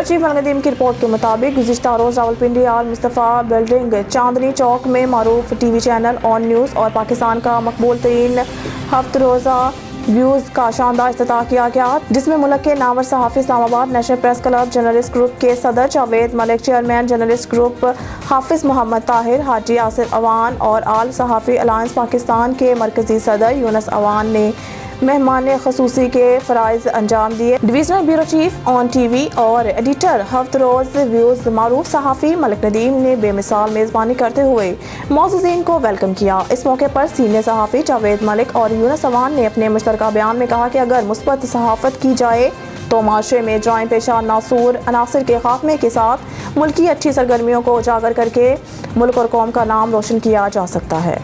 Bureau chief Malik Nadeem की report के मुताबिक गुज़िश्ता रोज़ रावलपिंडी आल मुस्तफ़ा बिल्डिंग चांदनी चौक में मारूफ टीवी चैनल ऑन न्यूज़ और पाकिस्तान का मकबूल तरीन हफ्त रोज़ा व्यूज़ का शानदार इफ्तिताह किया गया, जिसमें मुल्क के नामवर सहाफ़ी Islamabad national press club journalist group के सदर Javed Malik, chairman journalist group Hafiz Mohammad Tahir, हाजी आसिफ अवान और आल सहाफ़ी अलायंस पाकिस्तान के मरकज़ी सदर यूनुस अवान ने मेहमान खसूसी के फ़राइज़ अंजाम दिए। Divisional bureau chief on TV और एडिटर हफ्त रोज़ व्यूज़ मारूफ सहाफ़ी मलिक नदीम ने बेमिसाल मेज़बानी करते हुए मौजूदीन को वेलकम किया। इस मौके पर सीनियर सहाफ़ी जावेद मलिक और यूनुस अवान ने अपने मुश्तरका बयान में कहा कि अगर मुस्बत सहाफ़त की जाए तो माशरे में जराइम पेशा नासूर अनासर के खात्मे के साथ मुल्क की अच्छी सरगर्मियों को उजागर करके मुल्क और कौम का नाम रोशन किया जा सकता है।